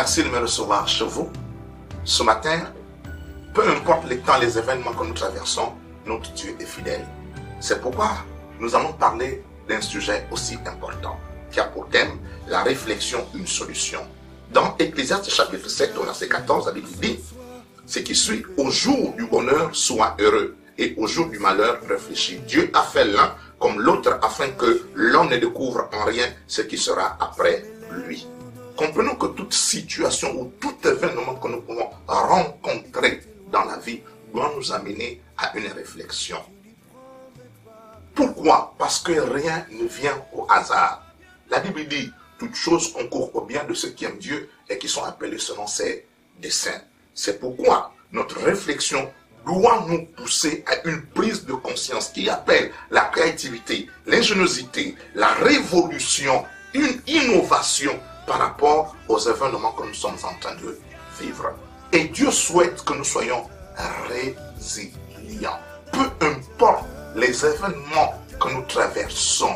Merci de me recevoir chez vous. Ce matin, peu importe les temps, les événements que nous traversons, notre Dieu est fidèle. C'est pourquoi nous allons parler d'un sujet aussi important, qui a pour thème la réflexion, une solution. Dans Ecclésiaste chapitre 7, au verset 14, la Bible dit, ce qui suit, au jour du bonheur, sois heureux, et au jour du malheur, réfléchis. Dieu a fait l'un comme l'autre, afin que l'on ne découvre en rien ce qui sera après lui. Comprenons que toute situation ou tout événement que nous pouvons rencontrer dans la vie doit nous amener à une réflexion. Pourquoi? Parce que rien ne vient au hasard. La Bible dit, toute chose concourt au bien de ceux qui aiment Dieu et qui sont appelés selon ses desseins. C'est pourquoi notre réflexion doit nous pousser à une prise de conscience qui appelle la créativité, l'ingéniosité, la révolution, une innovation par rapport aux événements que nous sommes en train de vivre. Et Dieu souhaite que nous soyons résilients. Peu importe les événements que nous traversons.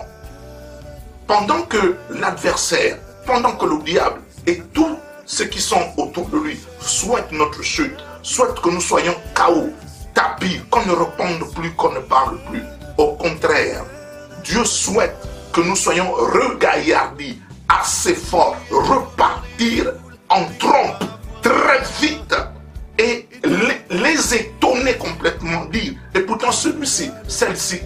Pendant que l'adversaire, pendant que le diable et tous ceux qui sont autour de lui souhaitent notre chute, souhaitent que nous soyons KO, tapis, qu'on ne réponde plus, qu'on ne parle plus. Au contraire, Dieu souhaite que nous soyons regaillardis, assez forts, repartir en trompe, très vite, et les étonner complètement, dire, et pourtant celle-ci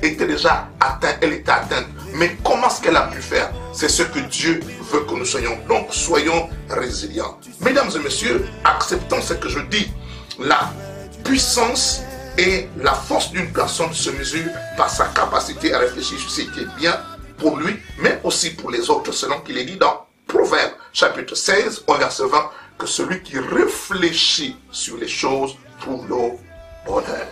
était déjà atteinte, elle était atteinte, mais comment est-ce qu'elle a pu faire? C'est ce que Dieu veut que nous soyons, donc soyons résilients. Mesdames et messieurs, acceptons ce que je dis, la puissance et la force d'une personne se mesure par sa capacité à réfléchir sur ce qui est bien pour lui, mais aussi pour les autres, selon qu'il est dit dans Proverbes, chapitre 16, au verset 20, que celui qui réfléchit sur les choses trouve le bonheur.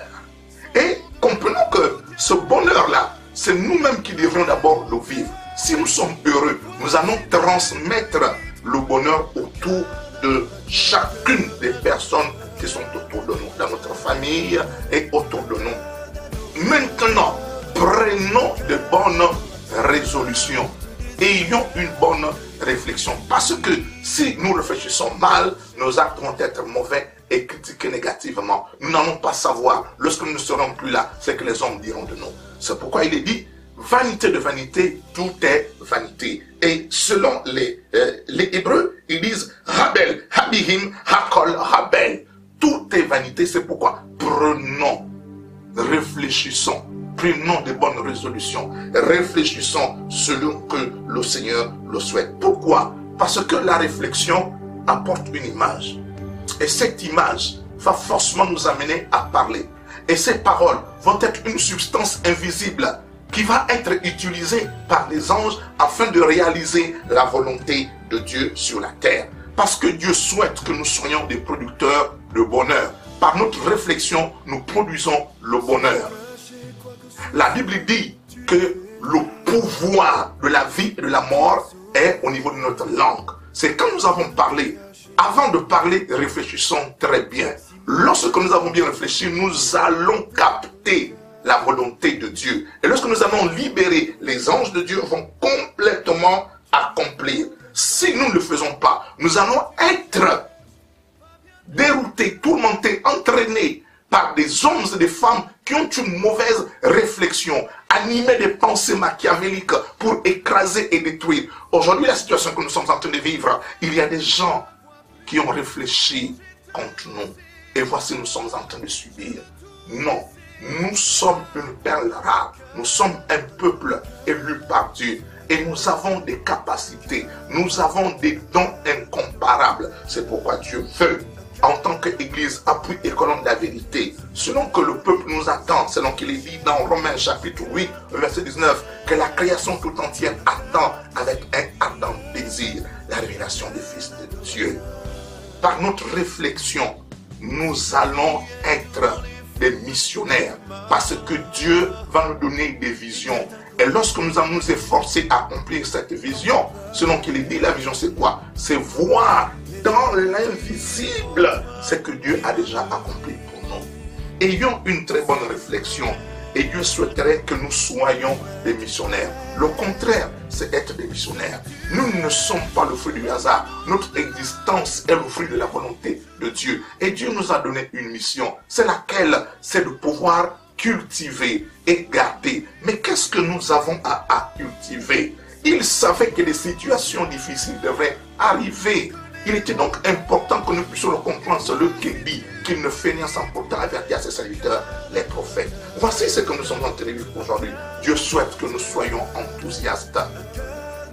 Et comprenons que ce bonheur-là, c'est nous-mêmes qui devons d'abord le vivre. Si nous sommes heureux, nous allons transmettre le bonheur autour de chacune des personnes qui sont autour de nous, dans notre famille et autour de nous. Maintenant, prenons de bonnes résolutions et ayons une bonne réflexion. Parce que si nous réfléchissons mal, nos actes vont être mauvais et critiqués négativement. Nous n'allons pas savoir, lorsque nous ne serons plus là, ce que les hommes diront de nous. C'est pourquoi il est dit, vanité de vanité, tout est vanité. Et selon les Hébreux, ils disent, Rabel, Habihim, Hakol, Rabel. Tout est vanité, c'est pourquoi prenons, réfléchissons. Prenons de bonnes résolutions. Réfléchissons selon que le Seigneur le souhaite. Pourquoi? Parce que la réflexion apporte une image. Et cette image va forcément nous amener à parler. Et ces paroles vont être une substance invisible qui va être utilisée par les anges afin de réaliser la volonté de Dieu sur la terre. Parce que Dieu souhaite que nous soyons des producteurs de bonheur. Par notre réflexion, nous produisons le bonheur. La Bible dit que le pouvoir de la vie et de la mort est au niveau de notre langue. C'est quand nous avons parlé. Avant de parler, réfléchissons très bien. Lorsque nous avons bien réfléchi, nous allons capter la volonté de Dieu. Et lorsque nous allons libérer, les anges de Dieu vont complètement accomplir. Si nous ne le faisons pas, nous allons être déroutés, tourmentés, entraînés par des hommes et des femmes qui ont une mauvaise réflexion, animés des pensées machiavéliques pour écraser et détruire. Aujourd'hui, la situation que nous sommes en train de vivre, il y a des gens qui ont réfléchi contre nous. Et voici, nous sommes en train de subir. Non, nous sommes une perle rare. Nous sommes un peuple élu par Dieu. Et nous avons des capacités. Nous avons des dons incomparables. C'est pourquoi Dieu veut, en tant qu'Église, appui et colonne de la vérité, selon que le peuple nous attend, selon qu'il est dit dans Romains chapitre 8, verset 19, que la création tout entière attend avec un ardent désir la révélation du Fils de Dieu. Par notre réflexion, nous allons être des missionnaires, parce que Dieu va nous donner des visions. Et lorsque nous allons nous efforcer à accomplir cette vision, selon qu'il est dit, la vision c'est quoi? C'est voir dans l'invisible ce que Dieu a déjà accompli pour nous. Ayons une très bonne réflexion Et Dieu souhaiterait que nous soyons des missionnaires. Le contraire, c'est être des missionnaires. Nous ne sommes pas le fruit du hasard. Notre existence est le fruit de la volonté de Dieu. Et Dieu nous a donné une mission. C'est laquelle? C'est de pouvoir cultiver et garder. Mais qu'est-ce que nous avons à cultiver? Il savait que des situations difficiles devraient arriver. Il était donc important que nous puissions le comprendre. C'est le qui dit qu'il ne fait rien sans pourtant avertir à ses serviteurs, les prophètes. Voici ce que nous sommes en train de vivre aujourd'hui. Dieu souhaite que nous soyons enthousiastes.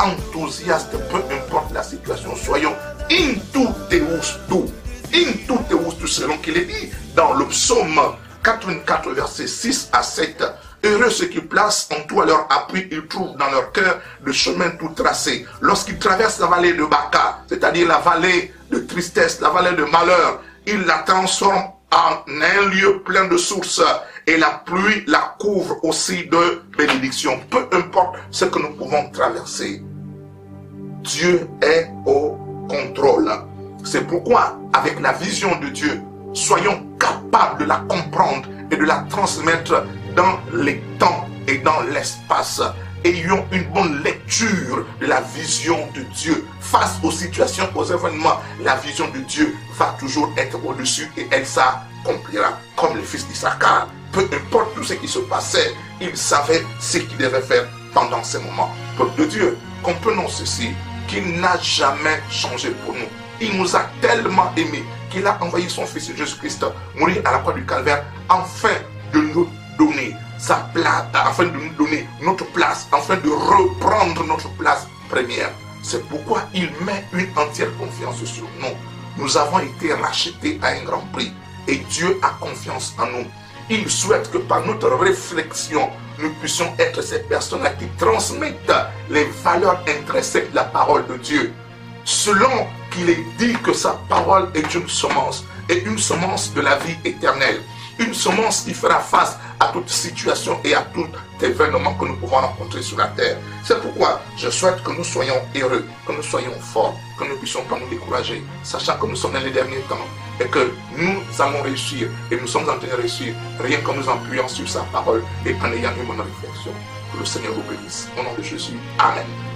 Enthousiastes, peu importe la situation. Soyons in Deus tu. In Deus tu, selon qu'il est dit dans le psaume 84, versets 6 à 7. Heureux ceux qui placent en tout à leur appui, ils trouvent dans leur cœur le chemin tout tracé. Lorsqu'ils traversent la vallée de Baca, c'est-à-dire la vallée de tristesse, la vallée de malheur, ils la transforment en un lieu plein de sources. Et la pluie la couvre aussi de bénédictions. Peu importe ce que nous pouvons traverser, Dieu est au contrôle. C'est pourquoi, avec la vision de Dieu, soyons capables de la comprendre et de la transmettre dans les temps et dans l'espace. Ayons une bonne lecture de la vision de Dieu. Face aux situations, aux événements, la vision de Dieu va toujours être au-dessus et elle s'accomplira. Comme les fils d'Issachar, peu importe tout ce qui se passait, ils savaient ce qu'ils devaient faire pendant ces moments. Peuple de Dieu, comprenons ceci, qu'il n'a jamais changé pour nous. Il nous a tellement aimés qu'il a envoyé son fils Jésus-Christ mourir à la croix du Calvaire afin de nous donner sa place, afin de nous donner notre place, afin de reprendre notre place première. C'est pourquoi il met une entière confiance sur nous. Nous avons été rachetés à un grand prix et Dieu a confiance en nous. Il souhaite que par notre réflexion, nous puissions être ces personnes-là qui transmettent les valeurs intrinsèques de la parole de Dieu. Selon qu'il est dit que sa parole est une semence, et une semence de la vie éternelle. Une semence qui fera face à toute situation et à tout événement que nous pouvons rencontrer sur la terre. C'est pourquoi je souhaite que nous soyons heureux, que nous soyons forts, que nous ne puissions pas nous décourager, sachant que nous sommes dans les derniers temps et que nous allons réussir et nous sommes en train de réussir rien qu'en nous appuyant sur sa parole et en ayant une bonne réflexion. Que le Seigneur vous bénisse. Au nom de Jésus. Amen.